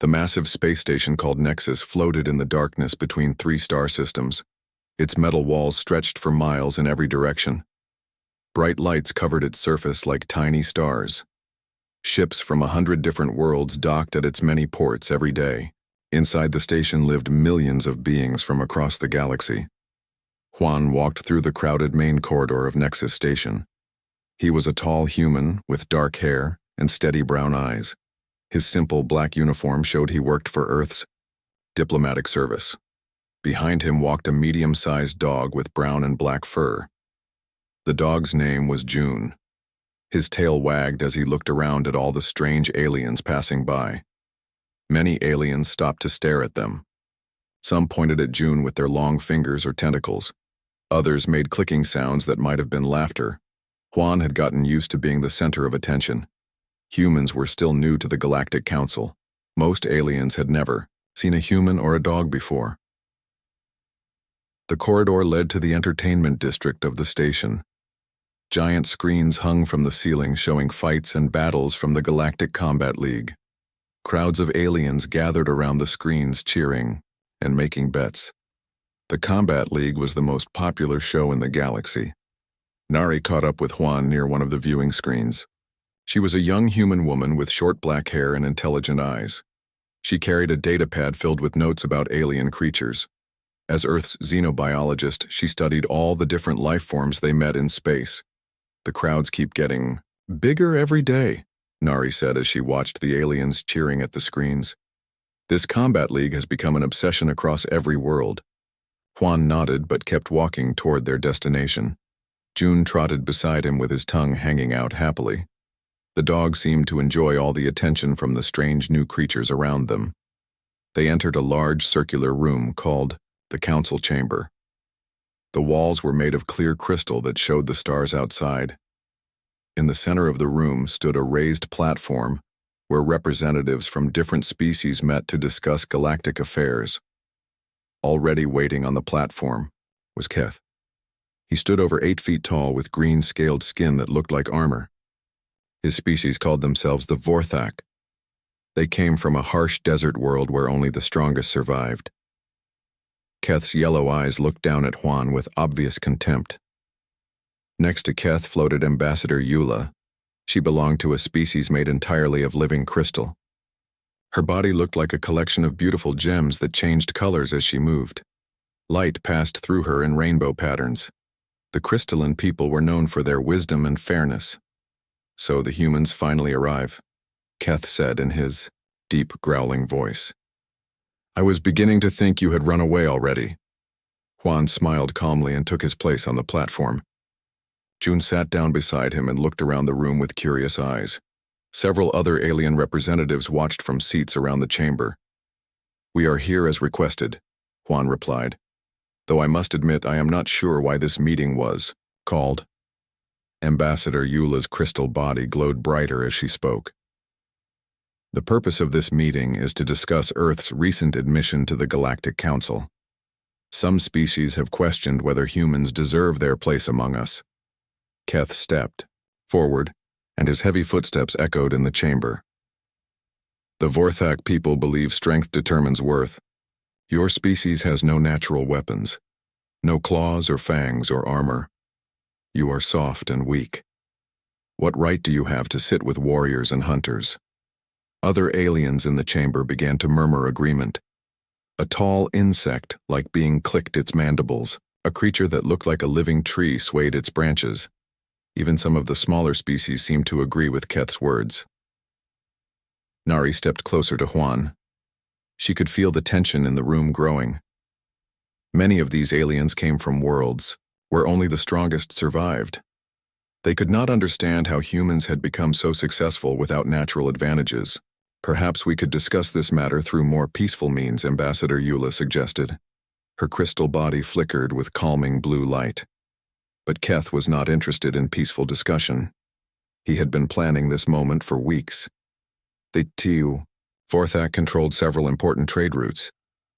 The massive space station called Nexus floated in the darkness between three star systems. Its metal walls stretched for miles in every direction. Bright lights covered its surface like tiny stars. Ships from 100 different worlds docked at its many ports every day. Inside the station lived millions of beings from across the galaxy. Juan walked through the crowded main corridor of Nexus Station. He was a tall human with dark hair and steady brown eyes. His simple black uniform showed he worked for Earth's diplomatic service. Behind him walked a medium-sized dog with brown and black fur. The dog's name was June. His tail wagged as he looked around at all the strange aliens passing by. Many aliens stopped to stare at them. Some pointed at June with their long fingers or tentacles. Others made clicking sounds that might have been laughter. Juan had gotten used to being the center of attention. Humans were still new to the Galactic Council. Most aliens had never seen a human or a dog before. The corridor led to the entertainment district of the station. Giant screens hung from the ceiling showing fights and battles from the Galactic Combat League. Crowds of aliens gathered around the screens cheering and making bets. The Combat League was the most popular show in the galaxy. Nari caught up with Juan near one of the viewing screens. She was a young human woman with short black hair and intelligent eyes. She carried a datapad filled with notes about alien creatures. As Earth's xenobiologist, she studied all the different life forms they met in space. The crowds keep getting bigger every day, Nari said as she watched the aliens cheering at the screens. This combat league has become an obsession across every world. Juan nodded but kept walking toward their destination. June trotted beside him with his tongue hanging out happily. The dog seemed to enjoy all the attention from the strange new creatures around them. They entered a large circular room called the Council Chamber. The walls were made of clear crystal that showed the stars outside. In the center of the room stood a raised platform where representatives from different species met to discuss galactic affairs. Already waiting on the platform was Keth. He stood over 8 feet tall with green scaled skin that looked like armor. His species called themselves the Vorthak. They came from a harsh desert world where only the strongest survived. Keth's yellow eyes looked down at Juan with obvious contempt. Next to Keth floated Ambassador Eula. She belonged to a species made entirely of living crystal. Her body looked like a collection of beautiful gems that changed colors as she moved. Light passed through her in rainbow patterns. The crystalline people were known for their wisdom and fairness. So the humans finally arrive, Keth said in his deep, growling voice. I was beginning to think you had run away already. Juan smiled calmly and took his place on the platform. June sat down beside him and looked around the room with curious eyes. Several other alien representatives watched from seats around the chamber. We are here as requested, Juan replied, though I must admit I am not sure why this meeting was called. Ambassador Eula's crystal body glowed brighter as she spoke. The purpose of this meeting is to discuss Earth's recent admission to the Galactic Council. Some species have questioned whether humans deserve their place among us. Keth stepped forward, and his heavy footsteps echoed in the chamber. The Vorthak people believe strength determines worth. Your species has no natural weapons, no claws or fangs or armor. You are soft and weak. What right do you have to sit with warriors and hunters? Other aliens in the chamber began to murmur agreement. A tall insect, like being clicked its mandibles. A creature that looked like a living tree swayed its branches. Even some of the smaller species seemed to agree with Keth's words. Nari stepped closer to Juan. She could feel the tension in the room growing. Many of these aliens came from worlds where only the strongest survived. They could not understand how humans had become so successful without natural advantages. Perhaps we could discuss this matter through more peaceful means, Ambassador Eula suggested. Her crystal body flickered with calming blue light. But Keth was not interested in peaceful discussion. He had been planning this moment for weeks. The Tiu, Vorthak controlled several important trade routes.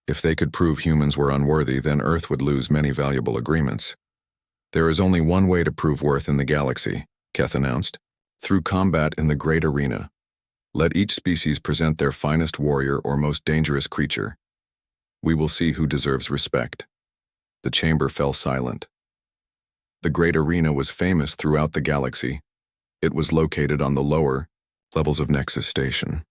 If they could prove humans were unworthy, then Earth would lose many valuable agreements. There is only one way to prove worth in the galaxy, Keth announced, through combat in the Great Arena. Let each species present their finest warrior or most dangerous creature. We will see who deserves respect. The chamber fell silent. The great arena was famous throughout the galaxy. It was located on the lower levels of Nexus Station.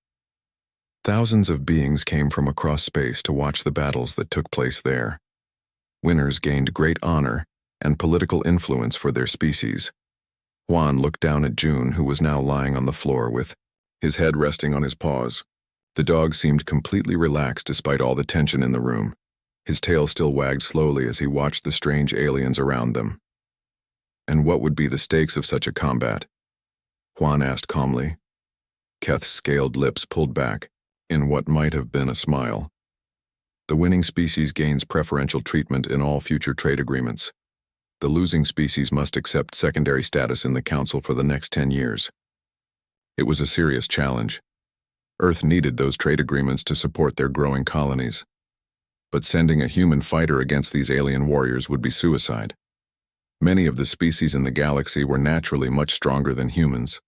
Thousands of beings came from across space to watch the battles that took place there. Winners gained great honor and political influence for their species. Juan looked down at June, who was now lying on the floor with his head resting on his paws. The dog seemed completely relaxed despite all the tension in the room. His tail still wagged slowly as he watched the strange aliens around them. And what would be the stakes of such a combat? Juan asked calmly. Keth's scaled lips pulled back in what might have been a smile. The winning species gains preferential treatment in all future trade agreements. The losing species must accept secondary status in the Council for the next 10 years. It was a serious challenge. Earth needed those trade agreements to support their growing colonies. But sending a human fighter against these alien warriors would be suicide. Many of the species in the galaxy were naturally much stronger than humans.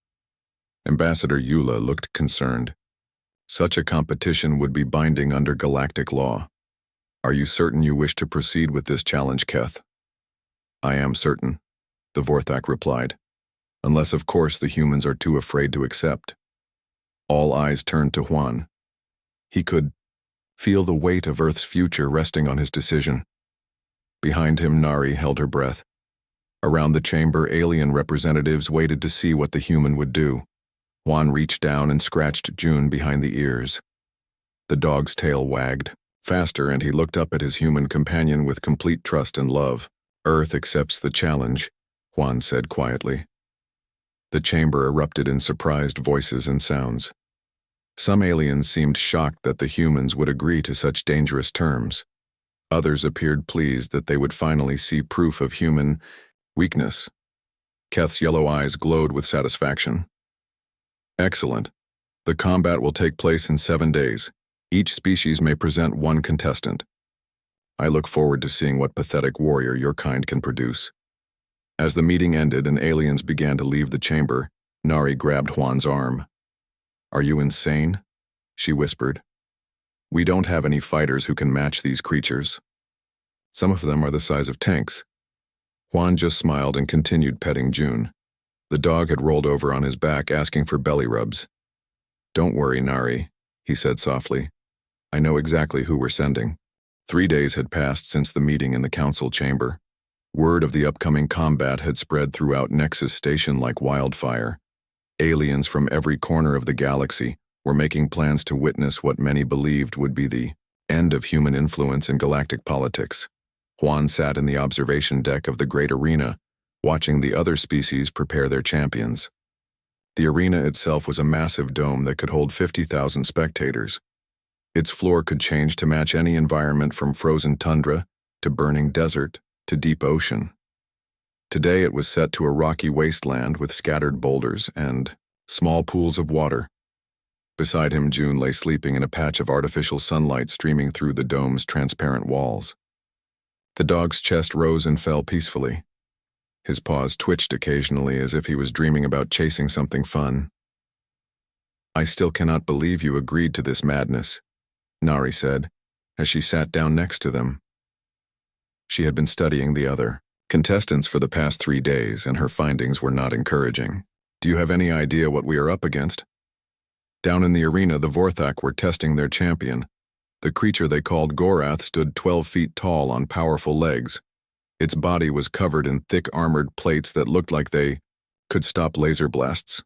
Ambassador Eula looked concerned. Such a competition would be binding under galactic law. Are you certain you wish to proceed with this challenge, Keth? I am certain, the Vorthak replied. Unless, of course, the humans are too afraid to accept. All eyes turned to Juan. He could feel the weight of Earth's future resting on his decision. Behind him, Nari held her breath. Around the chamber, alien representatives waited to see what the human would do. Juan reached down and scratched June behind the ears. The dog's tail wagged faster, and he looked up at his human companion with complete trust and love. Earth accepts the challenge, Juan said quietly. The chamber erupted in surprised voices and sounds. Some aliens seemed shocked that the humans would agree to such dangerous terms. Others appeared pleased that they would finally see proof of human weakness. Keth's yellow eyes glowed with satisfaction. Excellent. The combat will take place in 7 days. Each species may present one contestant. I look forward to seeing what pathetic warrior your kind can produce. As the meeting ended and aliens began to leave the chamber, Nari grabbed Juan's arm. Are you insane? She whispered. We don't have any fighters who can match these creatures. Some of them are the size of tanks. Juan just smiled and continued petting June. The dog had rolled over on his back, asking for belly rubs. Don't worry, Nari, he said softly. I know exactly who we're sending. 3 days had passed since the meeting in the council chamber. Word of the upcoming combat had spread throughout Nexus Station like wildfire. Aliens from every corner of the galaxy were making plans to witness what many believed would be the end of human influence in galactic politics. Juan sat in the observation deck of the great arena, watching the other species prepare their champions. The arena itself was a massive dome that could hold 50,000 spectators. Its floor could change to match any environment from frozen tundra to burning desert to deep ocean. Today it was set to a rocky wasteland with scattered boulders and small pools of water. Beside him, June lay sleeping in a patch of artificial sunlight streaming through the dome's transparent walls. The dog's chest rose and fell peacefully. His paws twitched occasionally as if he was dreaming about chasing something fun. I still cannot believe you agreed to this madness, Nari said, as she sat down next to them. She had been studying the other contestants for the past 3 days, and her findings were not encouraging. Do you have any idea what we are up against? Down in the arena, the Vorthak were testing their champion. The creature they called Gorath stood 12 feet tall on powerful legs. Its body was covered in thick armored plates that looked like they could stop laser blasts.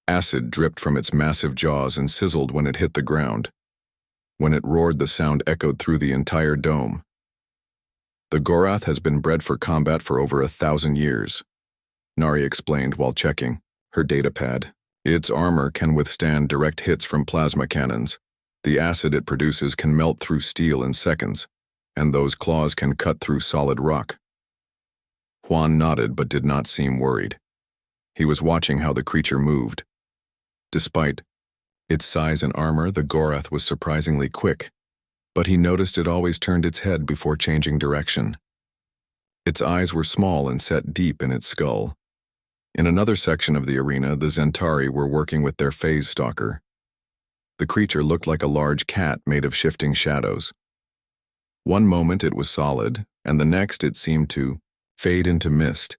Acid dripped from its massive jaws and sizzled when it hit the ground. When it roared, the sound echoed through the entire dome. The Gorath has been bred for combat for over 1,000 years, Nari explained while checking her datapad. Its armor can withstand direct hits from plasma cannons. The acid it produces can melt through steel in seconds, and those claws can cut through solid rock. Juan nodded but did not seem worried. He was watching how the creature moved. Despite its size and armor, the Gorath was surprisingly quick, but he noticed it always turned its head before changing direction. Its eyes were small and set deep in its skull. In another section of the arena, the Zentari were working with their phase stalker, The creature looked like a large cat made of shifting shadows. One moment it was solid, and the next it seemed to fade into mist.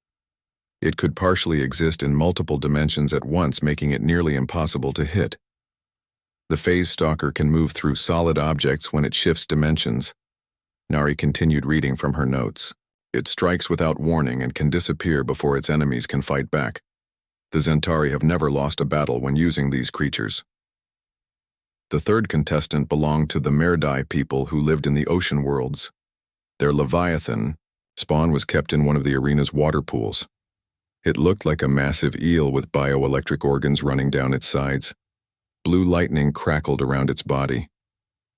It could partially exist in multiple dimensions at once, making it nearly impossible to hit. The phase stalker can move through solid objects when it shifts dimensions. Nari continued reading from her notes. It strikes without warning and can disappear before its enemies can fight back. The Zentari have never lost a battle when using these creatures. The third contestant belonged to the Merdai people who lived in the ocean worlds. Their Leviathan spawn was kept in one of the arena's water pools. It looked like a massive eel with bioelectric organs running down its sides. Blue lightning crackled around its body.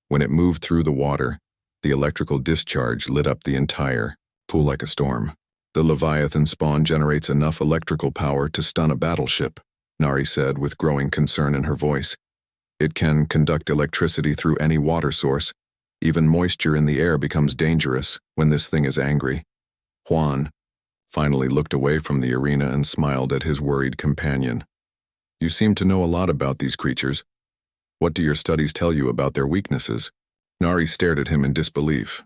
When it moved through the water, the electrical discharge lit up the entire pool like a storm. The Leviathan spawn generates enough electrical power to stun a battleship, Nari said with growing concern in her voice. It can conduct electricity through any water source. Even moisture in the air becomes dangerous when this thing is angry. Juan finally looked away from the arena and smiled at his worried companion. You seem to know a lot about these creatures. What do your studies tell you about their weaknesses? Nari stared at him in disbelief.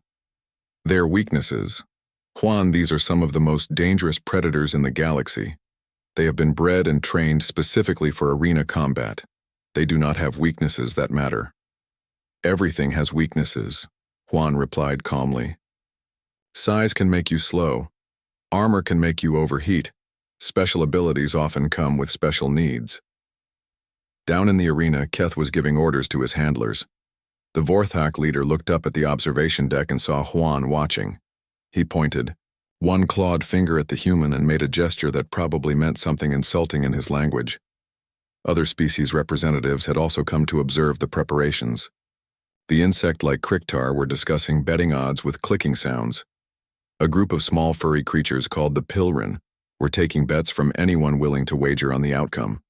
Their weaknesses? Juan, these are some of the most dangerous predators in the galaxy. They have been bred and trained specifically for arena combat. They do not have weaknesses that matter. Everything has weaknesses, Juan replied calmly. Size can make you slow. Armor can make you overheat. Special abilities often come with special needs. Down in the arena, Keth was giving orders to his handlers. The Vorthak leader looked up at the observation deck and saw Juan watching. He pointed one clawed finger at the human and made a gesture that probably meant something insulting in his language. Other species representatives had also come to observe the preparations. The insect-like Kriktar were discussing betting odds with clicking sounds. A group of small furry creatures called the Pilrin were taking bets from anyone willing to wager on the outcome.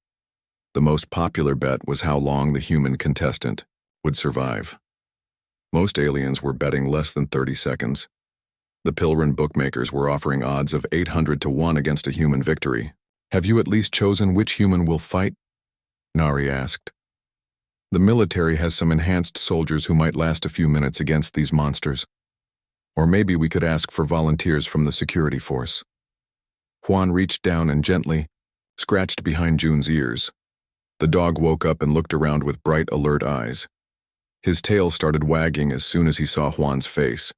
The most popular bet was how long the human contestant would survive. Most aliens were betting less than 30 seconds. The Pilrin bookmakers were offering odds of 800 to 1 against a human victory. Have you at least chosen which human will fight? Nari asked. The military has some enhanced soldiers who might last a few minutes against these monsters. Or maybe we could ask for volunteers from the security force. Juan reached down and gently scratched behind June's ears. The dog woke up and looked around with bright, alert eyes. His tail started wagging as soon as he saw Juan's face.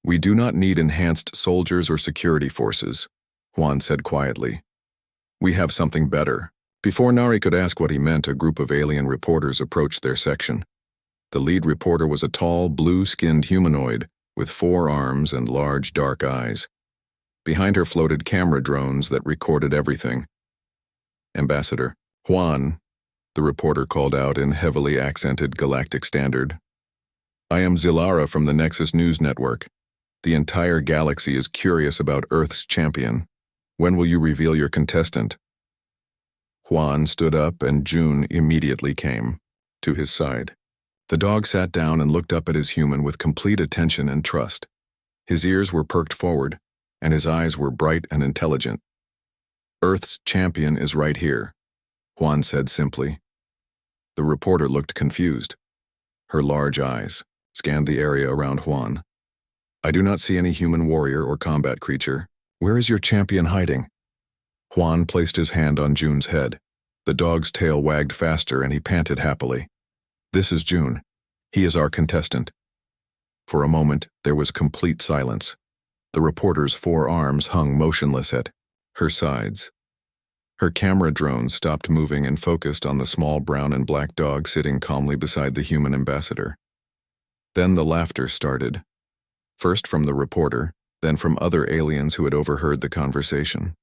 We do not need enhanced soldiers or security forces, Juan said quietly. We have something better. Before Nari could ask what he meant, a group of alien reporters approached their section. The lead reporter was a tall, blue-skinned humanoid with 4 arms and large, dark eyes. Behind her floated camera drones that recorded everything. Ambassador Juan, the reporter called out in heavily accented galactic standard. I am Zilara from the Nexus News Network. The entire galaxy is curious about Earth's champion. When will you reveal your contestant? Juan stood up and June immediately came to his side. The dog sat down and looked up at his human with complete attention and trust. His ears were perked forward, and his eyes were bright and intelligent. Earth's champion is right here, Juan said simply. The reporter looked confused. Her large eyes scanned the area around Juan. I do not see any human warrior or combat creature. Where is your champion hiding? Juan placed his hand on June's head. The dog's tail wagged faster and he panted happily. This is June. He is our contestant. For a moment, there was complete silence. The reporter's 4 arms hung motionless at her sides. Her camera drone stopped moving and focused on the small brown and black dog sitting calmly beside the human ambassador. Then the laughter started. First from the reporter, then from other aliens who had overheard the conversation.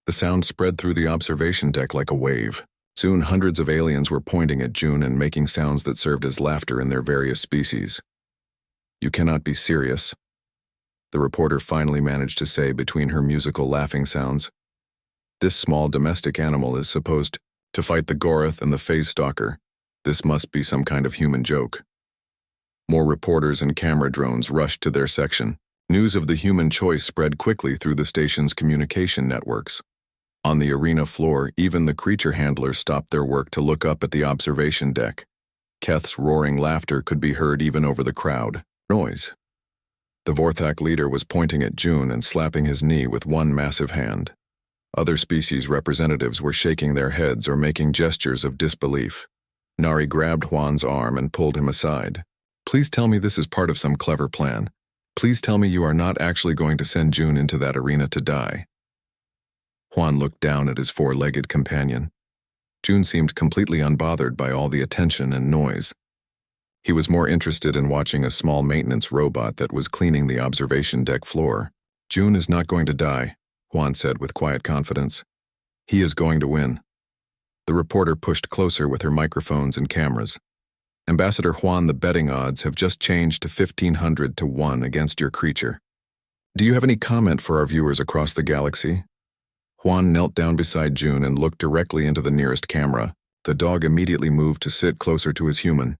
The sound spread through the observation deck like a wave. Soon hundreds of aliens were pointing at June and making sounds that served as laughter in their various species. You cannot be serious, the reporter finally managed to say between her musical laughing sounds. This small domestic animal is supposed to fight the Gorath and the phase stalker. This must be some kind of human joke. More reporters and camera drones rushed to their section. News of the human choice spread quickly through the station's communication networks. On the arena floor, even the creature handlers stopped their work to look up at the observation deck. Keth's roaring laughter could be heard even over the crowd. Noise. The Vorthak leader was pointing at June and slapping his knee with one massive hand. Other species representatives were shaking their heads or making gestures of disbelief. Nari grabbed Juan's arm and pulled him aside. Please tell me this is part of some clever plan. Please tell me you are not actually going to send June into that arena to die. Juan looked down at his four-legged companion. June seemed completely unbothered by all the attention and noise. He was more interested in watching a small maintenance robot that was cleaning the observation deck floor. June is not going to die, Juan said with quiet confidence. He is going to win. The reporter pushed closer with her microphones and cameras. Ambassador Juan, the betting odds have just changed to 1,500 to 1 against your creature. Do you have any comment for our viewers across the galaxy? Juan knelt down beside June and looked directly into the nearest camera. The dog immediately moved to sit closer to his human.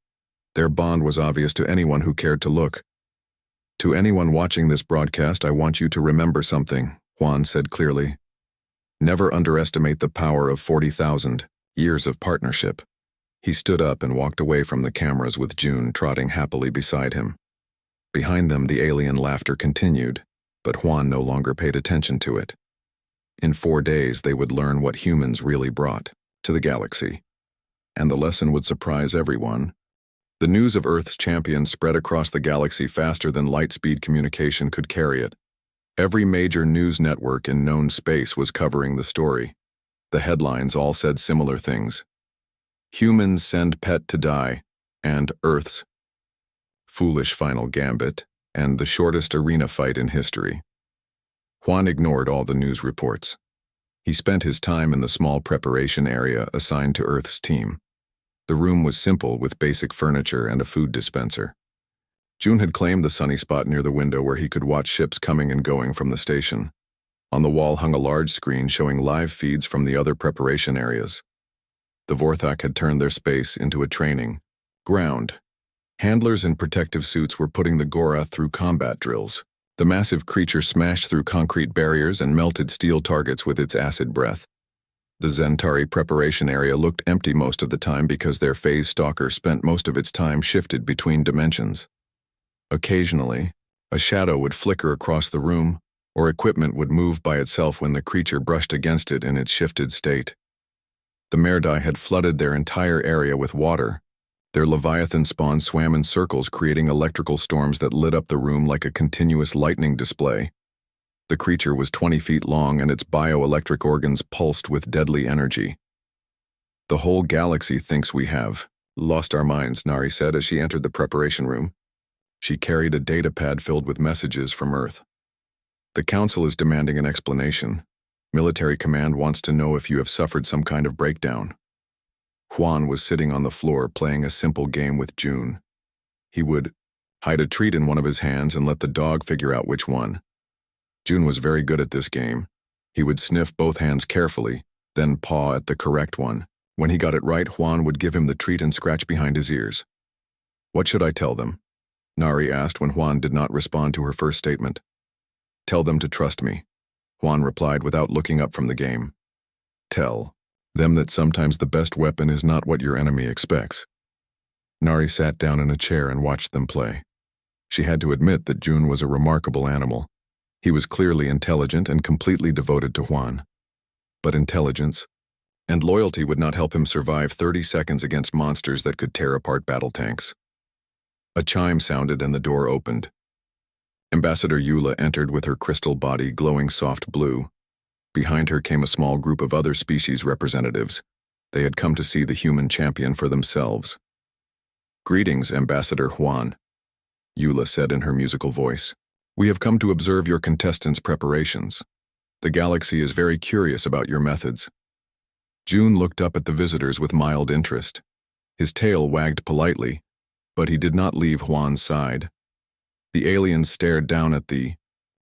Their bond was obvious to anyone who cared to look. To anyone watching this broadcast, I want you to remember something, Juan said clearly. Never underestimate the power of 40,000 years of partnership. He stood up and walked away from the cameras with June trotting happily beside him. Behind them, the alien laughter continued, but Juan no longer paid attention to it. In 4 days, they would learn what humans really brought to the galaxy. And the lesson would surprise everyone. The news of Earth's champion spread across the galaxy faster than light-speed communication could carry it. Every major news network in known space was covering the story. The headlines all said similar things. Humans send pet to die, and Earth's foolish final gambit, and the shortest arena fight in history. Juan ignored all the news reports. He spent his time in the small preparation area assigned to Earth's team. The room was simple with basic furniture and a food dispenser. June had claimed the sunny spot near the window where he could watch ships coming and going from the station. On the wall hung a large screen showing live feeds from the other preparation areas. The Vorthak had turned their space into a training ground. Handlers in protective suits were putting the Gorath through combat drills. The massive creature smashed through concrete barriers and melted steel targets with its acid breath. The Zentari preparation area looked empty most of the time because their phase stalker spent most of its time shifted between dimensions. Occasionally, a shadow would flicker across the room, or equipment would move by itself when the creature brushed against it in its shifted state. The Merdai had flooded their entire area with water. Their Leviathan spawn swam in circles, creating electrical storms that lit up the room like a continuous lightning display. The creature was 20 feet long and its bioelectric organs pulsed with deadly energy. The whole galaxy thinks we have lost our minds, Nari said as she entered the preparation room. She carried a data pad filled with messages from Earth. The Council is demanding an explanation. Military command wants to know if you have suffered some kind of breakdown. Juan was sitting on the floor playing a simple game with June. He would hide a treat in one of his hands and let the dog figure out which one. June was very good at this game. He would sniff both hands carefully, then paw at the correct one. When he got it right, Juan would give him the treat and scratch behind his ears. What should I tell them? Nari asked when Juan did not respond to her first statement. Tell them to trust me, Juan replied without looking up from the game. Tell them that sometimes the best weapon is not what your enemy expects. Nari sat down in a chair and watched them play. She had to admit that June was a remarkable animal. He was clearly intelligent and completely devoted to Juan. But intelligence and loyalty would not help him survive 30 seconds against monsters that could tear apart battle tanks. A chime sounded and the door opened. Ambassador Eula entered with her crystal body glowing soft blue. Behind her came a small group of other species representatives. They had come to see the human champion for themselves. Greetings, Ambassador Juan, Eula said in her musical voice. We have come to observe your contestants' preparations. The galaxy is very curious about your methods. June looked up at the visitors with mild interest. His tail wagged politely, but he did not leave Juan's side. The aliens stared down at the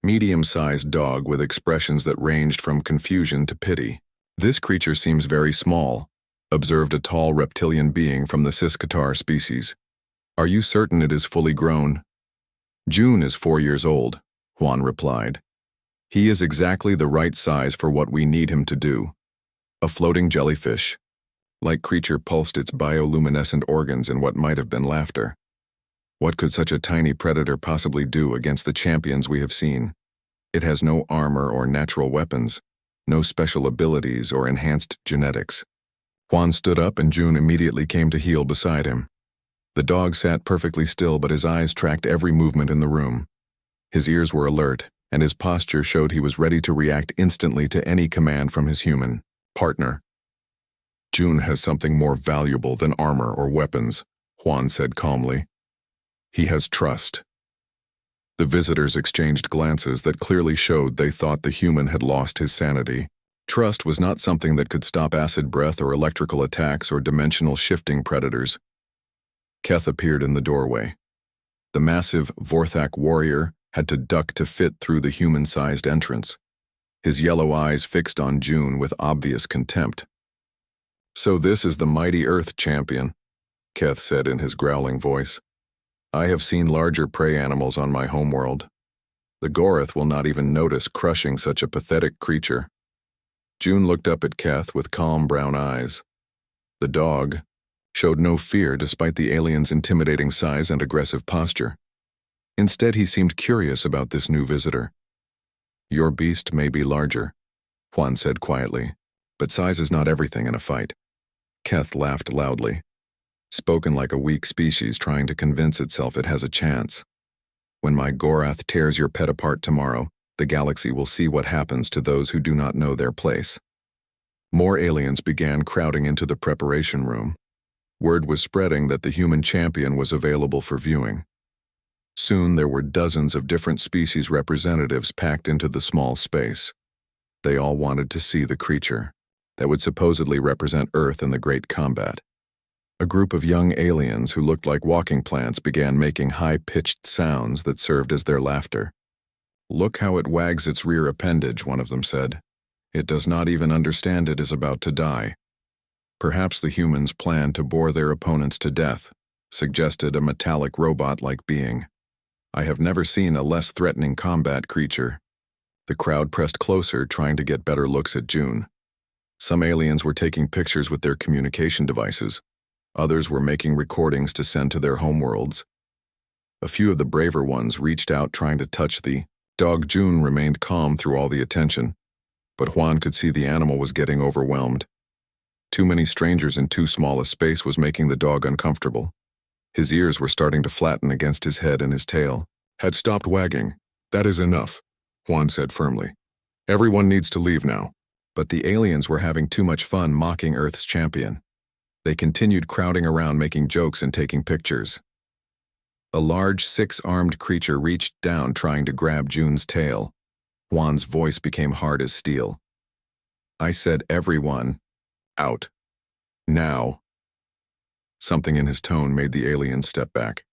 medium-sized dog with expressions that ranged from confusion to pity. This creature seems very small, observed a tall reptilian being from the Siskatar species. Are you certain it is fully grown? June is 4 years old, Juan replied. He is exactly the right size for what we need him to do. A floating jellyfish. Like creature pulsed its bioluminescent organs in what might have been laughter. What could such a tiny predator possibly do against the champions we have seen? It has no armor or natural weapons, no special abilities or enhanced genetics. Juan stood up and June immediately came to heel beside him. The dog sat perfectly still, but his eyes tracked every movement in the room. His ears were alert, and his posture showed he was ready to react instantly to any command from his human partner. June has something more valuable than armor or weapons, Juan said calmly. He has trust. The visitors exchanged glances that clearly showed they thought the human had lost his sanity. Trust was not something that could stop acid breath or electrical attacks or dimensional shifting predators. Keth appeared in the doorway. The massive Vorthak warrior had to duck to fit through the human-sized entrance, his yellow eyes fixed on June with obvious contempt. "So this is the mighty Earth champion," Keth said in his growling voice. "I have seen larger prey animals on my homeworld. The Gorath will not even notice crushing such a pathetic creature." June looked up at Keth with calm brown eyes. The dog showed no fear despite the alien's intimidating size and aggressive posture. Instead, he seemed curious about this new visitor. "Your beast may be larger," Juan said quietly, "but size is not everything in a fight." Keth laughed loudly. "Spoken like a weak species trying to convince itself it has a chance. When my Gorath tears your pet apart tomorrow, the galaxy will see what happens to those who do not know their place." More aliens began crowding into the preparation room. Word was spreading that the human champion was available for viewing. Soon there were dozens of different species representatives packed into the small space. They all wanted to see the creature that would supposedly represent Earth in the great combat. A group of young aliens who looked like walking plants began making high-pitched sounds that served as their laughter. "Look how it wags its rear appendage," one of them said. "It does not even understand it is about to die." Perhaps the humans planned to bore their opponents to death, suggested a metallic robot-like being. "I have never seen a less threatening combat creature." The crowd pressed closer, trying to get better looks at June. Some aliens were taking pictures with their communication devices. Others were making recordings to send to their homeworlds. A few of the braver ones reached out trying to touch the dog. June remained calm through all the attention, but Juan could see the animal was getting overwhelmed. Too many strangers in too small a space was making the dog uncomfortable. His ears were starting to flatten against his head and his tail had stopped wagging. "That is enough," Juan said firmly. "Everyone needs to leave now." But the aliens were having too much fun mocking Earth's champion. They continued crowding around, making jokes and taking pictures. A large six-armed creature reached down trying to grab June's tail. Juan's voice became hard as steel. "I said everyone out. Now." Something in his tone made the aliens step back.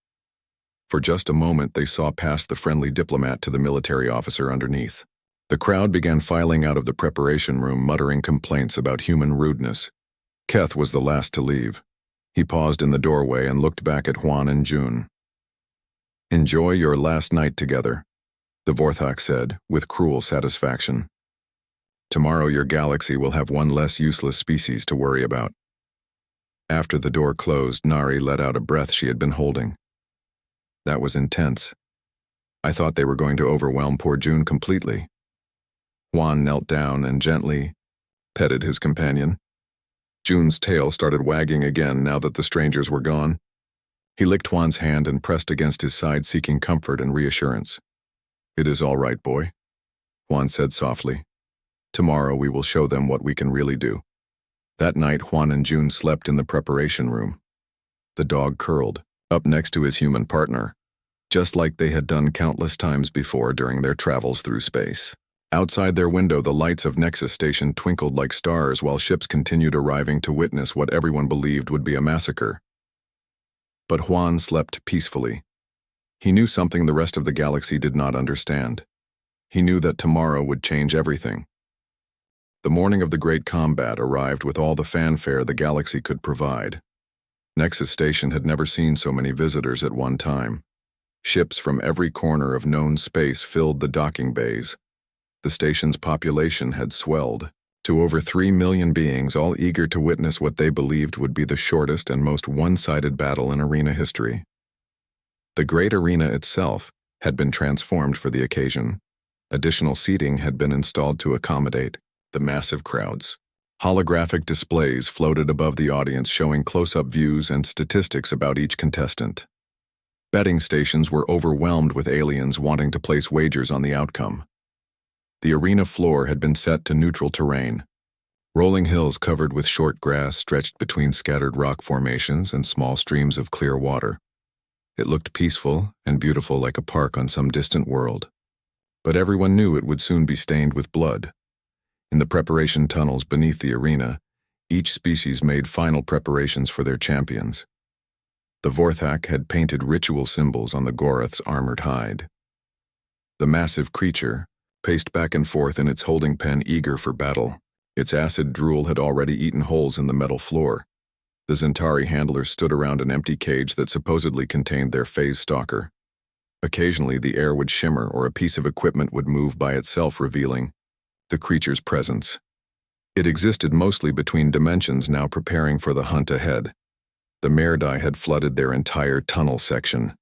For just a moment, they saw past the friendly diplomat to the military officer underneath. The crowd began filing out of the preparation room, muttering complaints about human rudeness. Keth was the last to leave. He paused in the doorway and looked back at Juan and June. "Enjoy your last night together," the Vorthak said, with cruel satisfaction. "Tomorrow your galaxy will have one less useless species to worry about." After the door closed, Nari let out a breath she had been holding. "That was intense. I thought they were going to overwhelm poor June completely." Juan knelt down and gently petted his companion. June's tail started wagging again now that the strangers were gone. He licked Juan's hand and pressed against his side, seeking comfort and reassurance. "It is all right, boy," Juan said softly. "Tomorrow we will show them what we can really do." That night, Juan and June slept in the preparation room. The dog curled up next to his human partner, just like they had done countless times before during their travels through space. Outside their window, the lights of Nexus Station twinkled like stars while ships continued arriving to witness what everyone believed would be a massacre. But Juan slept peacefully. He knew something the rest of the galaxy did not understand. He knew that tomorrow would change everything. The morning of the great combat arrived with all the fanfare the galaxy could provide. Nexus Station had never seen so many visitors at one time. Ships from every corner of known space filled the docking bays. The station's population had swelled. to over 3 million beings, all eager to witness what they believed would be the shortest and most one-sided battle in arena history. The great arena itself had been transformed for the occasion. Additional seating had been installed to accommodate the massive crowds. Holographic displays floated above the audience showing close-up views and statistics about each contestant. Betting stations were overwhelmed with aliens wanting to place wagers on the outcome. The arena floor had been set to neutral terrain. Rolling hills covered with short grass stretched between scattered rock formations and small streams of clear water. It looked peaceful and beautiful like a park on some distant world. But everyone knew it would soon be stained with blood. In the preparation tunnels beneath the arena, each species made final preparations for their champions. The Vorthak had painted ritual symbols on the Gorath's armored hide. The massive creature paced back and forth in its holding pen, eager for battle. Its acid drool had already eaten holes in the metal floor. The Zentari handlers stood around an empty cage that supposedly contained their phase stalker. Occasionally, the air would shimmer or a piece of equipment would move by itself, revealing the creature's presence. It existed mostly between dimensions, now preparing for the hunt ahead. The Merdai had flooded their entire tunnel section.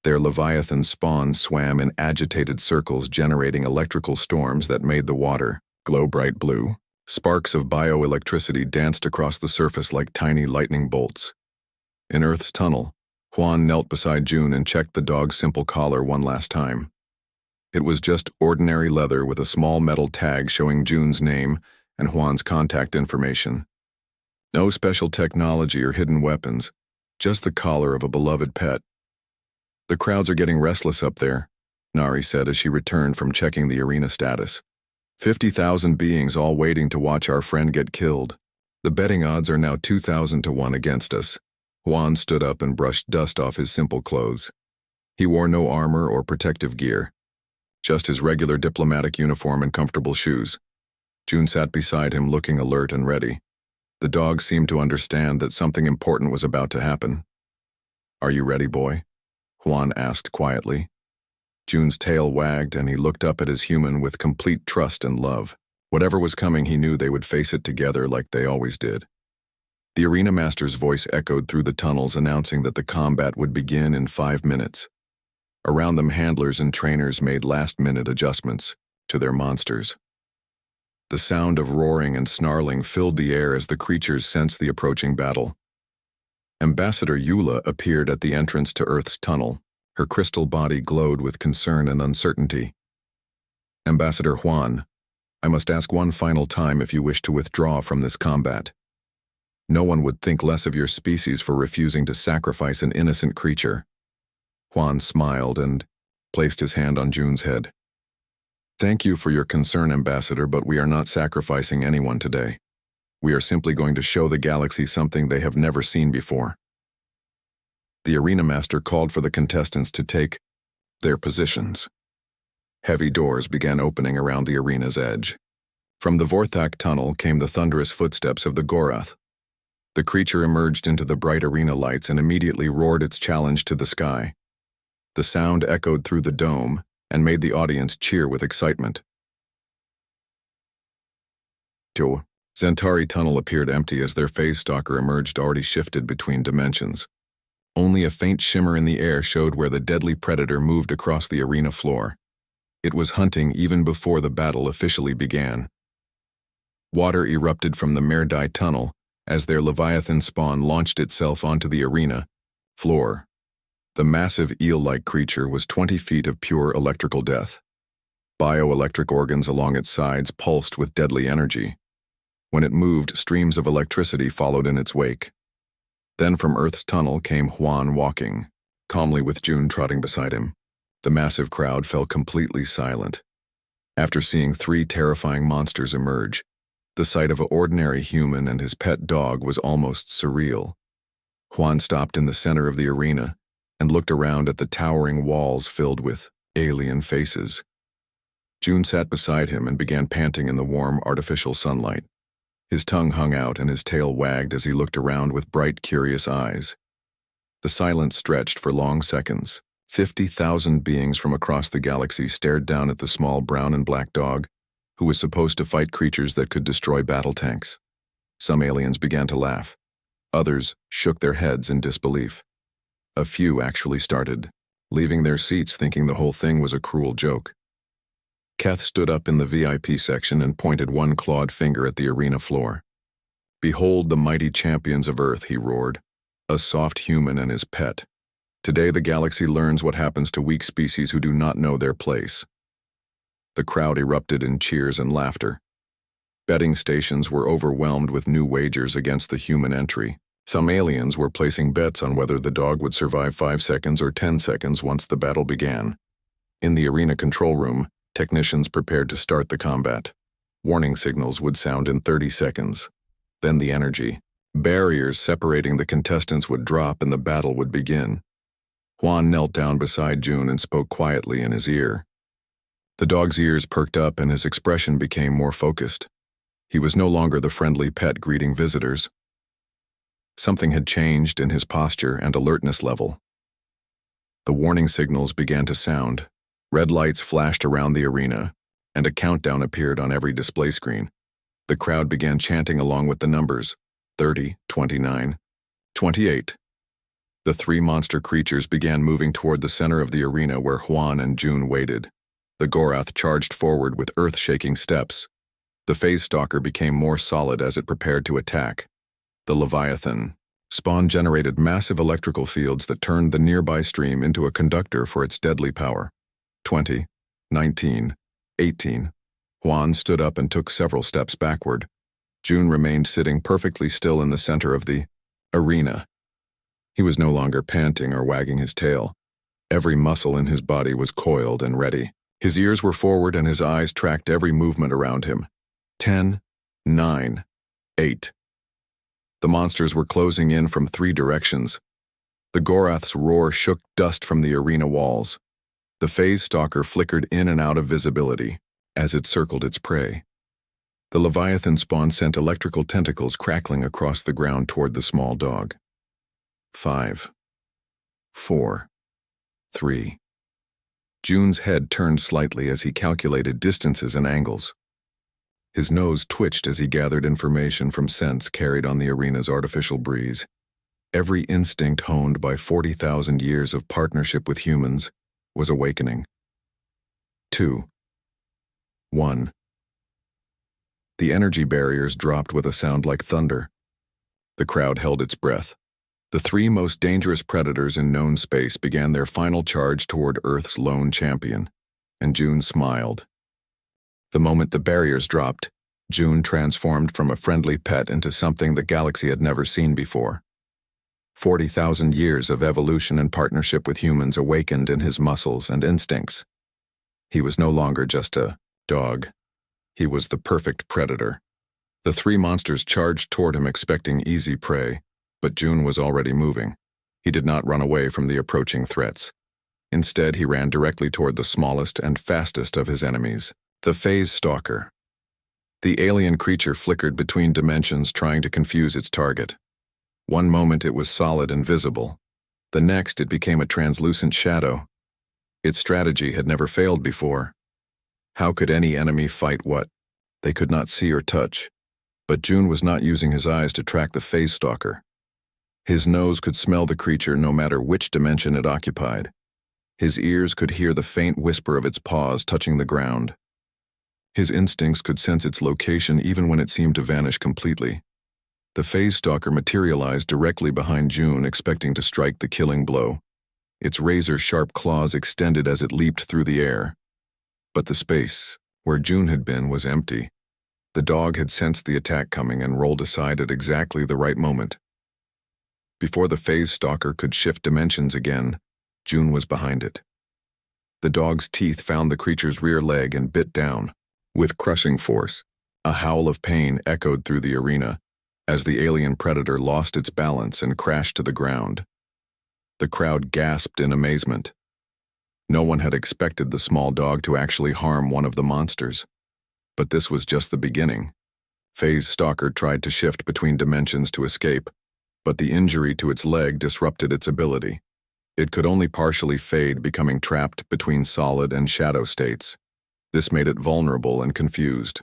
Their Leviathan spawn swam in agitated circles, generating electrical storms that made the water glow bright blue. Sparks of bioelectricity danced across the surface like tiny lightning bolts. In Earth's tunnel, Juan knelt beside June and checked the dog's simple collar one last time. It was just ordinary leather with a small metal tag showing June's name and Juan's contact information. No special technology or hidden weapons, just the collar of a beloved pet. "The crowds are getting restless up there," Nari said as she returned from checking the arena status. 50,000 beings all waiting to watch our friend get killed. The betting odds are now 2,000 to 1 against us. Juan stood up and brushed dust off his simple clothes. He wore no armor or protective gear, just his regular diplomatic uniform and comfortable shoes. June sat beside him, looking alert and ready. The dog seemed to understand that something important was about to happen. "Are you ready, boy?" Juan asked quietly. June's tail wagged and he looked up at his human with complete trust and love. Whatever was coming, he knew they would face it together like they always did. The arena master's voice echoed through the tunnels, announcing that the combat would begin in 5 minutes. Around them, handlers and trainers made last-minute adjustments to their monsters. The sound of roaring and snarling filled the air as the creatures sensed the approaching battle. Ambassador Eula appeared at the entrance to Earth's tunnel. Her crystal body glowed with concern and uncertainty. "Ambassador Juan, I must ask one final time if you wish to withdraw from this combat. No one would think less of your species for refusing to sacrifice an innocent creature." Juan smiled and placed his hand on June's head. "Thank you for your concern, Ambassador, but we are not sacrificing anyone today. We are simply going to show the galaxy something they have never seen before." The arena master called for the contestants to take their positions. Heavy doors began opening around the arena's edge. From the Vorthak tunnel came the thunderous footsteps of the Gorath. The creature emerged into the bright arena lights and immediately roared its challenge to the sky. The sound echoed through the dome and made the audience cheer with excitement. Zentari tunnel appeared empty as their phase stalker emerged, already shifted between dimensions. Only a faint shimmer in the air showed where the deadly predator moved across the arena floor. It was hunting even before the battle officially began. Water erupted from the Merdai tunnel as their Leviathan spawn launched itself onto the arena floor. The massive eel-like creature was 20 feet of pure electrical death. Bioelectric organs along its sides pulsed with deadly energy. When it moved, streams of electricity followed in its wake. Then from Earth's tunnel came Juan walking, calmly with June trotting beside him. The massive crowd fell completely silent. After seeing 3 terrifying monsters emerge, the sight of an ordinary human and his pet dog was almost surreal. Juan stopped in the center of the arena and looked around at the towering walls filled with alien faces. June sat beside him and began panting in the warm, artificial sunlight. His tongue hung out and his tail wagged as he looked around with bright, curious eyes. The silence stretched for long seconds. 50,000 beings from across the galaxy stared down at the small brown and black dog, who was supposed to fight creatures that could destroy battle tanks. Some aliens began to laugh. Others shook their heads in disbelief. A few actually started leaving their seats thinking the whole thing was a cruel joke. Keth stood up in the VIP section and pointed one clawed finger at the arena floor. "Behold the mighty champions of Earth," he roared. "A soft human and his pet. Today the galaxy learns what happens to weak species who do not know their place." The crowd erupted in cheers and laughter. Betting stations were overwhelmed with new wagers against the human entry. Some aliens were placing bets on whether the dog would survive 5 seconds or 10 seconds once the battle began. In the arena control room, technicians prepared to start the combat. Warning signals would sound in 30 seconds. Then the energy barriers separating the contestants would drop and the battle would begin. Juan knelt down beside June and spoke quietly in his ear. The dog's ears perked up and his expression became more focused. He was no longer the friendly pet greeting visitors. Something had changed in his posture and alertness level. The warning signals began to sound. Red lights flashed around the arena, and a countdown appeared on every display screen. The crowd began chanting along with the numbers: 30, 29, 28. The three monster creatures began moving toward the center of the arena where Juan and June waited. The Gorath charged forward with earth-shaking steps. The Phase Stalker became more solid as it prepared to attack. The Leviathan spawn generated massive electrical fields that turned the nearby stream into a conductor for its deadly power. 20, 19, 18. Juan stood up and took several steps backward. June remained sitting perfectly still in the center of the arena. He was no longer panting or wagging his tail. Every muscle in his body was coiled and ready. His ears were forward and his eyes tracked every movement around him. 10, 9, 8. The monsters were closing in from 3 directions. The Gorath's roar shook dust from the arena walls. The Phase Stalker flickered in and out of visibility as it circled its prey. The Leviathan spawn sent electrical tentacles crackling across the ground toward the small dog. 5, 4, 3. June's head turned slightly as he calculated distances and angles. His nose twitched as he gathered information from scents carried on the arena's artificial breeze. Every instinct honed by 40,000 years of partnership with humans was awakening. 2, 1. The energy barriers dropped with a sound like thunder. The crowd held its breath. The 3 most dangerous predators in known space began their final charge toward Earth's lone champion, and June smiled. The moment the barriers dropped, June transformed from a friendly pet into something the galaxy had never seen before. 40,000 years of evolution and partnership with humans awakened in his muscles and instincts. He was no longer just a dog. He was the perfect predator. The 3 monsters charged toward him expecting easy prey, but June was already moving. He did not run away from the approaching threats. Instead, he ran directly toward the smallest and fastest of his enemies, the Phase Stalker. The alien creature flickered between dimensions trying to confuse its target. One moment it was solid and visible. The next it became a translucent shadow. Its strategy had never failed before. How could any enemy fight what they could not see or touch? But June was not using his eyes to track the Phase Stalker. His nose could smell the creature no matter which dimension it occupied. His ears could hear the faint whisper of its paws touching the ground. His instincts could sense its location even when it seemed to vanish completely. The Phase Stalker materialized directly behind June, expecting to strike the killing blow. Its razor-sharp claws extended as it leaped through the air. But the space where June had been was empty. The dog had sensed the attack coming and rolled aside at exactly the right moment. Before the Phase Stalker could shift dimensions again, June was behind it. The dog's teeth found the creature's rear leg and bit down. With crushing force, a howl of pain echoed through the arena as the alien predator lost its balance and crashed to the ground. The crowd gasped in amazement. No one had expected the small dog to actually harm one of the monsters. But this was just the beginning. Phase Stalker tried to shift between dimensions to escape, but the injury to its leg disrupted its ability. It could only partially fade, becoming trapped between solid and shadow states. This made it vulnerable and confused.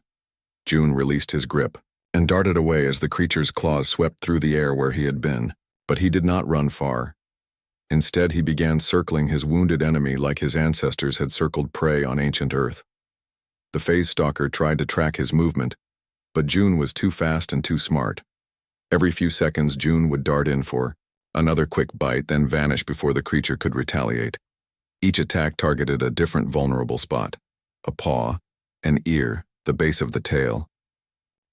June released his grip and darted away as the creature's claws swept through the air where he had been, but he did not run far. Instead, he began circling his wounded enemy like his ancestors had circled prey on ancient Earth. The phase stalker tried to track his movement, but June was too fast and too smart. Every few seconds, June would dart in for another quick bite, then vanish before the creature could retaliate. Each attack targeted a different vulnerable spot: a paw, an ear, the base of the tail.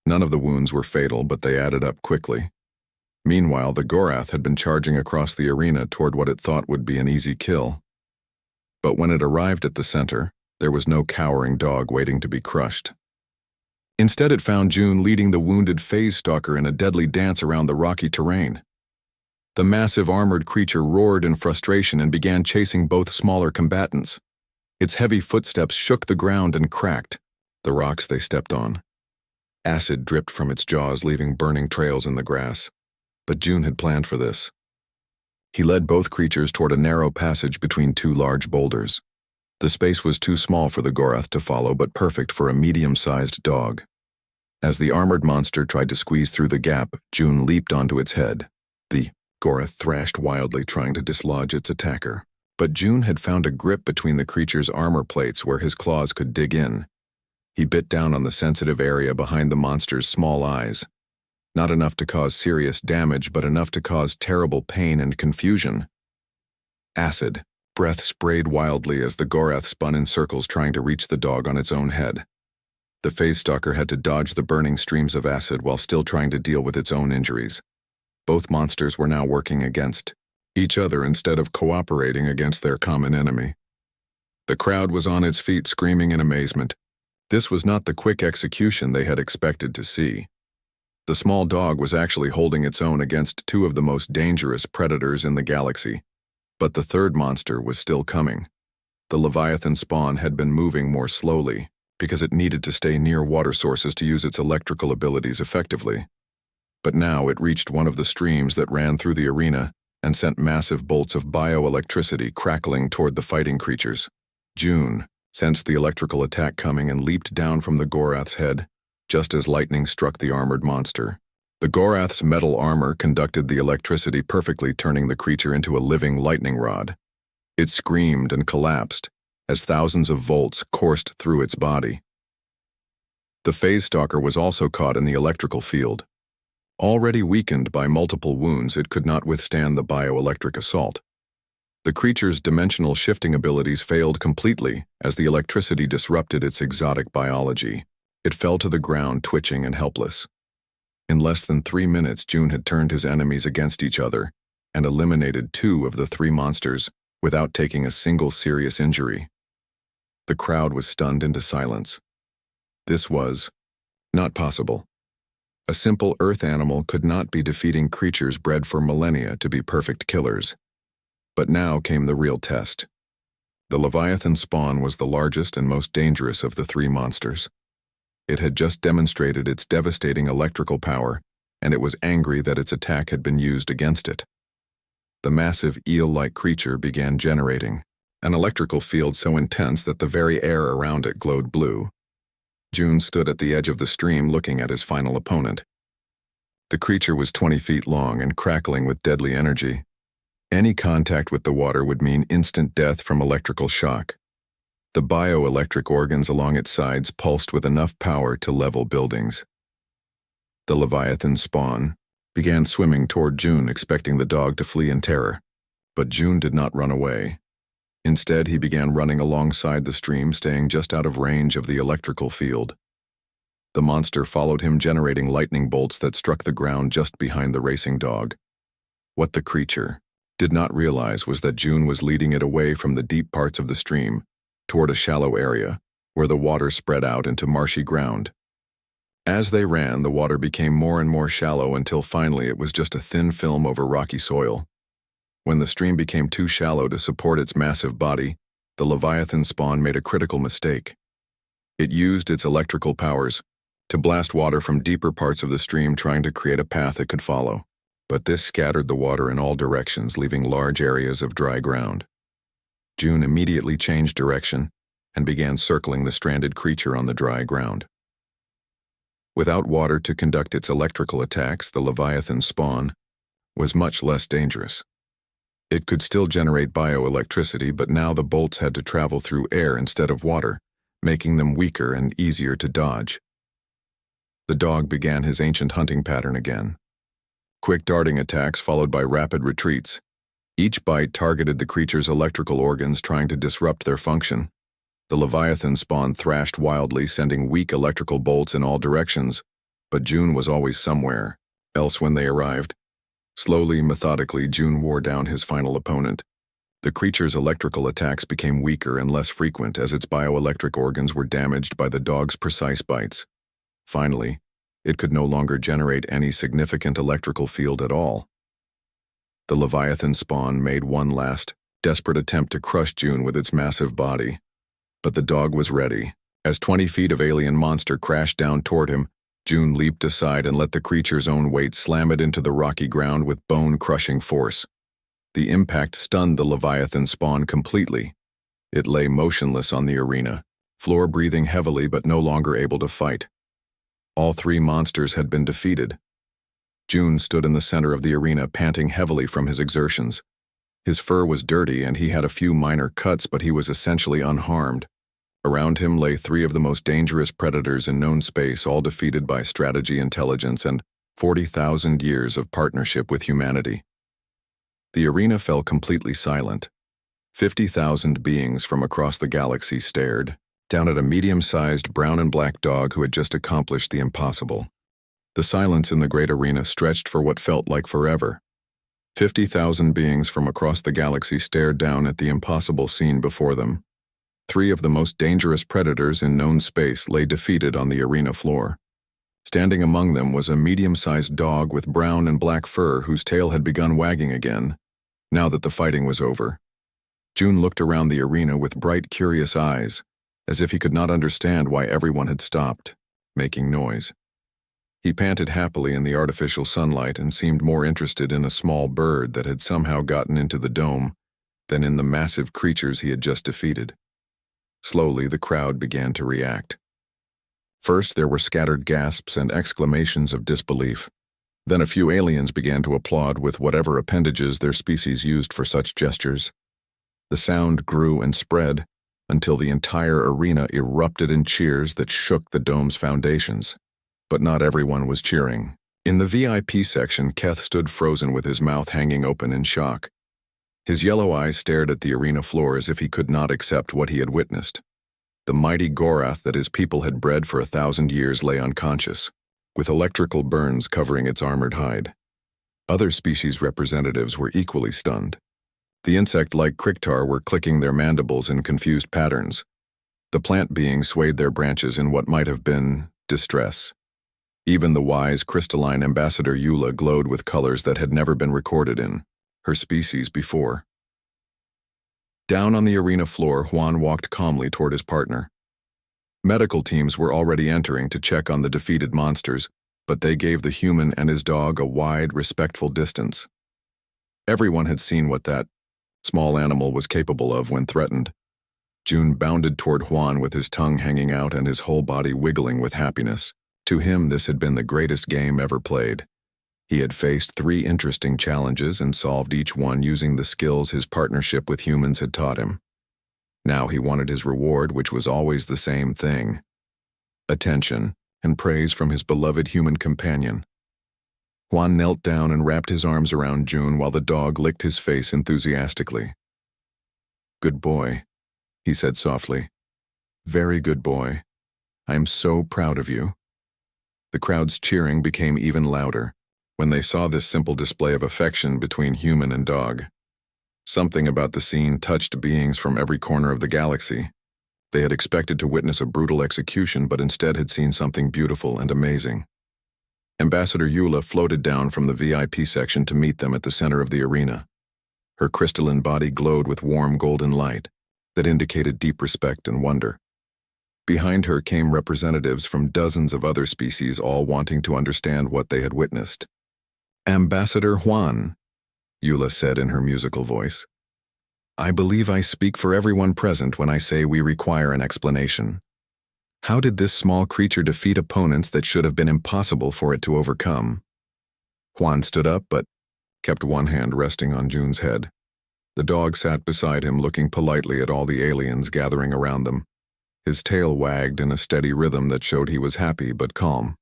None of the wounds were fatal, but they added up quickly. Meanwhile, the Gorath had been charging across the arena toward what it thought would be an easy kill. But when it arrived at the center, there was no cowering dog waiting to be crushed. Instead, it found June leading the wounded phase stalker in a deadly dance around the rocky terrain. The massive armored creature roared in frustration and began chasing both smaller combatants. Its heavy footsteps shook the ground and cracked the rocks they stepped on. Acid dripped from its jaws, leaving burning trails in the grass. But June had planned for this. He led both creatures toward a narrow passage between two large boulders. The space was too small for the Gorath to follow, but perfect for a medium-sized dog. As the armored monster tried to squeeze through the gap, June leaped onto its head. The Gorath thrashed wildly, trying to dislodge its attacker. But June had found a grip between the creature's armor plates where his claws could dig in. He bit down on the sensitive area behind the monster's small eyes. Not enough to cause serious damage, but enough to cause terrible pain and confusion. Acid. Breath sprayed wildly as the Gorath spun in circles, trying to reach the dog on its own head. The phase stalker had to dodge the burning streams of acid while still trying to deal with its own injuries. Both monsters were now working against each other instead of cooperating against their common enemy. The crowd was on its feet, screaming in amazement. This was not the quick execution they had expected to see. The small dog was actually holding its own against two of the most dangerous predators in the galaxy. But the third monster was still coming. The Leviathan spawn had been moving more slowly because it needed to stay near water sources to use its electrical abilities effectively. But now it reached one of the streams that ran through the arena and sent massive bolts of bioelectricity crackling toward the fighting creatures. June sensed the electrical attack coming and leaped down from the Gorath's head, just as lightning struck the armored monster. The Gorath's metal armor conducted the electricity perfectly, turning the creature into a living lightning rod. It screamed and collapsed as thousands of volts coursed through its body. The phase stalker was also caught in the electrical field. Already weakened by multiple wounds, it could not withstand the bioelectric assault. The creature's dimensional shifting abilities failed completely as the electricity disrupted its exotic biology. It fell to the ground, twitching and helpless. In less than 3 minutes, June had turned his enemies against each other and eliminated 2 of the 3 monsters without taking a single serious injury. The crowd was stunned into silence. This was not possible. A simple earth animal could not be defeating creatures bred for millennia to be perfect killers. But now came the real test. The Leviathan spawn was the largest and most dangerous of the 3 monsters. It had just demonstrated its devastating electrical power, and it was angry that its attack had been used against it. The massive eel-like creature began generating an electrical field so intense that the very air around it glowed blue. June stood at the edge of the stream looking at his final opponent. The creature was 20 feet long and crackling with deadly energy. Any contact with the water would mean instant death from electrical shock. The bioelectric organs along its sides pulsed with enough power to level buildings. The Leviathan spawn began swimming toward June, expecting the dog to flee in terror. But June did not run away. Instead, he began running alongside the stream, staying just out of range of the electrical field. The monster followed him, generating lightning bolts that struck the ground just behind the racing dog. What the creature did not realize was that June was leading it away from the deep parts of the stream toward a shallow area where the water spread out into marshy ground. As they ran, the water became more and more shallow until finally it was just a thin film over rocky soil. When the stream became too shallow to support its massive body, the Leviathan spawn made a critical mistake. It used its electrical powers to blast water from deeper parts of the stream, trying to create a path it could follow. But this scattered the water in all directions, leaving large areas of dry ground. June immediately changed direction and began circling the stranded creature on the dry ground. Without water to conduct its electrical attacks, the Leviathan spawn was much less dangerous. It could still generate bioelectricity, but now the bolts had to travel through air instead of water, making them weaker and easier to dodge. The dog began his ancient hunting pattern again. Quick darting attacks followed by rapid retreats. Each bite targeted the creature's electrical organs, trying to disrupt their function. The Leviathan spawn thrashed wildly, sending weak electrical bolts in all directions, but June was always somewhere else when they arrived. Slowly, methodically, June wore down his final opponent. The creature's electrical attacks became weaker and less frequent as its bioelectric organs were damaged by the dog's precise bites. Finally, it could no longer generate any significant electrical field at all. The Leviathan spawn made one last, desperate attempt to crush June with its massive body. But the dog was ready. As 20 feet of alien monster crashed down toward him, June leaped aside and let the creature's own weight slam it into the rocky ground with bone-crushing force. The impact stunned the Leviathan spawn completely. It lay motionless on the arena floor, breathing heavily but no longer able to fight. All three monsters had been defeated. June stood in the center of the arena, panting heavily from his exertions. His fur was dirty and he had a few minor cuts, but he was essentially unharmed. Around him lay three of the most dangerous predators in known space, all defeated by strategy, intelligence, and 40,000 years of partnership with humanity. The arena fell completely silent. 50,000 beings from across the galaxy stared down at a medium-sized brown and black dog who had just accomplished the impossible. The silence in the great arena stretched for what felt like forever. 50,000 beings from across the galaxy stared down at the impossible scene before them. Three of the most dangerous predators in known space lay defeated on the arena floor. Standing among them was a medium-sized dog with brown and black fur whose tail had begun wagging again, now that the fighting was over. June looked around the arena with bright, curious eyes, as if he could not understand why everyone had stopped making noise. He panted happily in the artificial sunlight and seemed more interested in a small bird that had somehow gotten into the dome than in the massive creatures he had just defeated. Slowly, the crowd began to react. First, there were scattered gasps and exclamations of disbelief. Then a few aliens began to applaud with whatever appendages their species used for such gestures. The sound grew and spread until the entire arena erupted in cheers that shook the dome's foundations. But not everyone was cheering. In the VIP section, Keth stood frozen with his mouth hanging open in shock. His yellow eyes stared at the arena floor as if he could not accept what he had witnessed. The mighty Gorath that his people had bred for 1,000 years lay unconscious, with electrical burns covering its armored hide. Other species representatives were equally stunned. The insect-like Kriktar were clicking their mandibles in confused patterns. The plant beings swayed their branches in what might have been distress. Even the wise, crystalline Ambassador Eula glowed with colors that had never been recorded in her species before. Down on the arena floor, Juan walked calmly toward his partner. Medical teams were already entering to check on the defeated monsters, but they gave the human and his dog a wide, respectful distance. Everyone had seen what that small animal was capable of when threatened. June bounded toward Juan with his tongue hanging out and his whole body wiggling with happiness. To him, this had been the greatest game ever played. He had faced 3 interesting challenges and solved each one using the skills his partnership with humans had taught him. Now he wanted his reward, which was always the same thing: attention and praise from his beloved human companion. Juan knelt down and wrapped his arms around June while the dog licked his face enthusiastically. "Good boy," he said softly. "Very good boy. I am so proud of you." The crowd's cheering became even louder when they saw this simple display of affection between human and dog. Something about the scene touched beings from every corner of the galaxy. They had expected to witness a brutal execution, but instead had seen something beautiful and amazing. Ambassador Eula floated down from the VIP section to meet them at the center of the arena. Her crystalline body glowed with warm golden light that indicated deep respect and wonder. Behind her came representatives from dozens of other species, all wanting to understand what they had witnessed. "Ambassador Juan," Eula said in her musical voice. I believe I speak for everyone present when I say we require an explanation. How did this small creature defeat opponents that should have been impossible for it to overcome? Juan stood up but kept one hand resting on June's head. The dog sat beside him looking politely at all the aliens gathering around them. His tail wagged in a steady rhythm that showed he was happy but calm.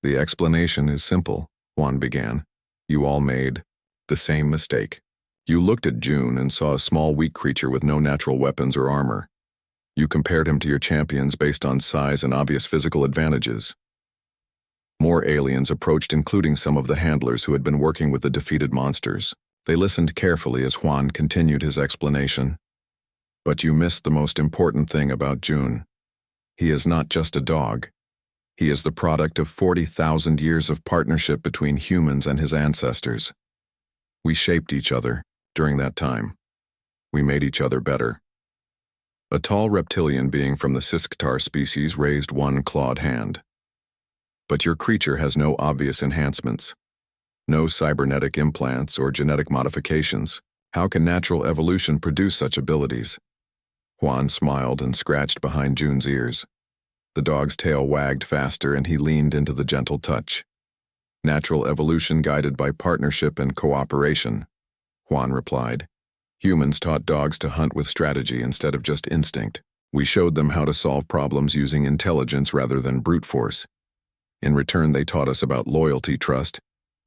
The explanation is simple, Juan began. You all made the same mistake. You looked at June and saw a small weak creature with no natural weapons or armor. You compared him to your champions based on size and obvious physical advantages. More aliens approached, including some of the handlers who had been working with the defeated monsters. They listened carefully as Juan continued his explanation. But you missed the most important thing about June. He is not just a dog. He is the product of 40,000 years of partnership between humans and his ancestors. We shaped each other during that time. We made each other better. A tall reptilian being from the Sisktar species raised one clawed hand. But your creature has no obvious enhancements. No cybernetic implants or genetic modifications. How can natural evolution produce such abilities? Juan smiled and scratched behind June's ears. The dog's tail wagged faster and he leaned into the gentle touch. Natural evolution guided by partnership and cooperation, Juan replied. Humans taught dogs to hunt with strategy instead of just instinct. We showed them how to solve problems using intelligence rather than brute force. In return, they taught us about loyalty, trust,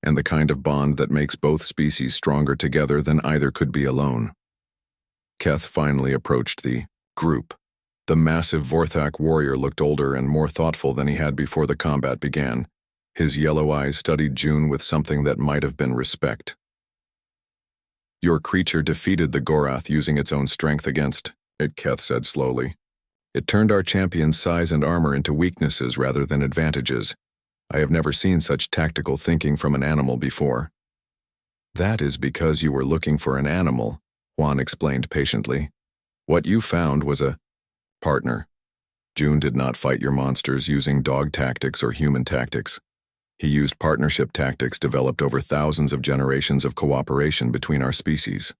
and the kind of bond that makes both species stronger together than either could be alone. Keth finally approached the group. The massive Vorthak warrior looked older and more thoughtful than he had before the combat began. His yellow eyes studied June with something that might have been respect. Your creature defeated the Gorath using its own strength against it, Keth said slowly. It turned our champion's size and armor into weaknesses rather than advantages. I have never seen such tactical thinking from an animal before. That is because you were looking for an animal, Juan explained patiently. What you found was a partner. June did not fight your monsters using dog tactics or human tactics. He used partnership tactics developed over thousands of generations of cooperation between our species.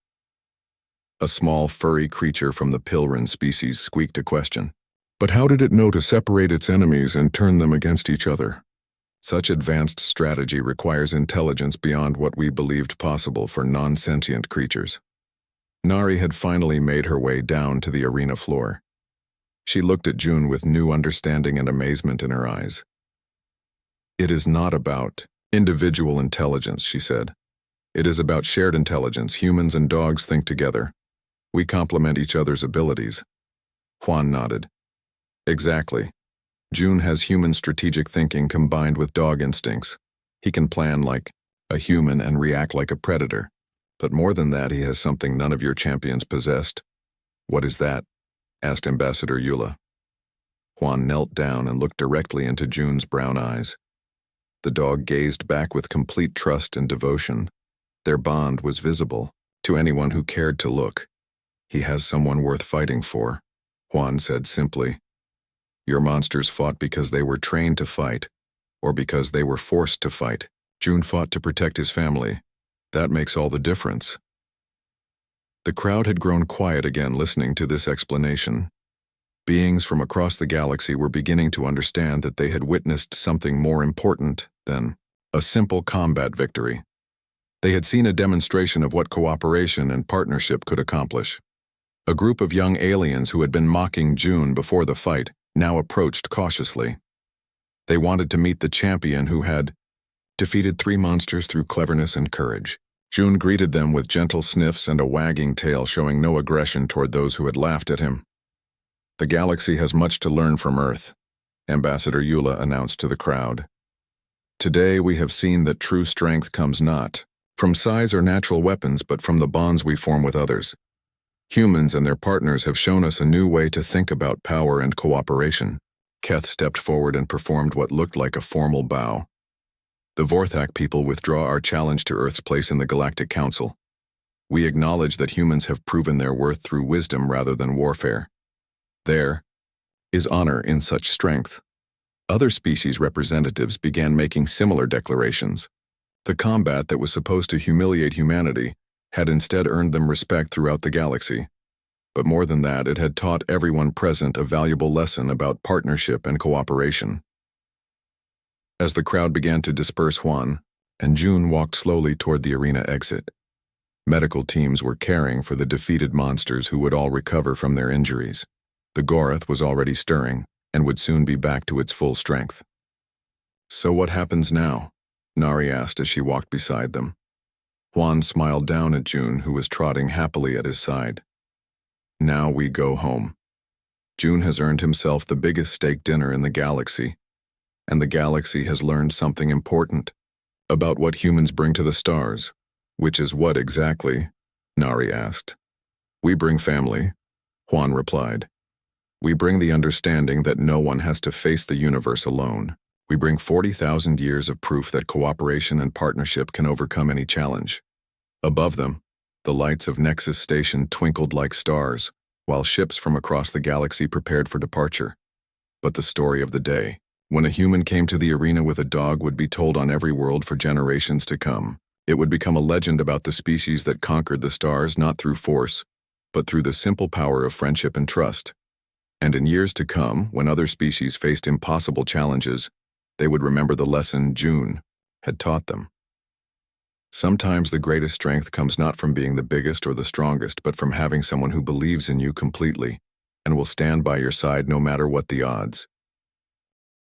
A small, furry creature from the Pilrin species squeaked a question. But how did it know to separate its enemies and turn them against each other? Such advanced strategy requires intelligence beyond what we believed possible for non-sentient creatures. Nari had finally made her way down to the arena floor. She looked at June with new understanding and amazement in her eyes. It is not about individual intelligence, she said. It is about shared intelligence. Humans and dogs think together. We complement each other's abilities. Juan nodded. Exactly. June has human strategic thinking combined with dog instincts. He can plan like a human and react like a predator. But more than that, he has something none of your champions possessed. What is that? Asked Ambassador Eula. Juan knelt down and looked directly into June's brown eyes. The dog gazed back with complete trust and devotion. Their bond was visible to anyone who cared to look. He has someone worth fighting for, Juan said simply. Your monsters fought because they were trained to fight, or because they were forced to fight. June fought to protect his family. That makes all the difference. The crowd had grown quiet again listening to this explanation. Beings from across the galaxy were beginning to understand that they had witnessed something more important than a simple combat victory. They had seen a demonstration of what cooperation and partnership could accomplish. A group of young aliens who had been mocking June before the fight now approached cautiously. They wanted to meet the champion who had defeated 3 monsters through cleverness and courage. June greeted them with gentle sniffs and a wagging tail showing no aggression toward those who had laughed at him. The galaxy has much to learn from Earth, Ambassador Eula announced to the crowd. Today we have seen that true strength comes not from size or natural weapons, but from the bonds we form with others. Humans and their partners have shown us a new way to think about power and cooperation. Keth stepped forward and performed what looked like a formal bow. The Vorthak people withdraw our challenge to Earth's place in the Galactic Council. We acknowledge that humans have proven their worth through wisdom rather than warfare. There is honor in such strength. Other species representatives began making similar declarations. The combat that was supposed to humiliate humanity had instead earned them respect throughout the galaxy. But more than that, it had taught everyone present a valuable lesson about partnership and cooperation. As the crowd began to disperse, Juan and June walked slowly toward the arena exit. Medical teams were caring for the defeated monsters who would all recover from their injuries. The Gorath was already stirring and would soon be back to its full strength. "So what happens now?" Nari asked as she walked beside them. Juan smiled down at June, who was trotting happily at his side. "Now we go home. June has earned himself the biggest steak dinner in the galaxy, and the galaxy has learned something important about what humans bring to the stars." "Which is what exactly?" Nari asked. "We bring family," Juan replied. "We bring the understanding that no one has to face the universe alone. We bring 40,000 years of proof that cooperation and partnership can overcome any challenge." Above them, the lights of Nexus Station twinkled like stars, while ships from across the galaxy prepared for departure. But the story of the day, when a human came to the arena with a dog, would be told on every world for generations to come. It would become a legend about the species that conquered the stars not through force, but through the simple power of friendship and trust. And in years to come, when other species faced impossible challenges, they would remember the lesson June had taught them. Sometimes the greatest strength comes not from being the biggest or the strongest, but from having someone who believes in you completely and will stand by your side no matter what the odds.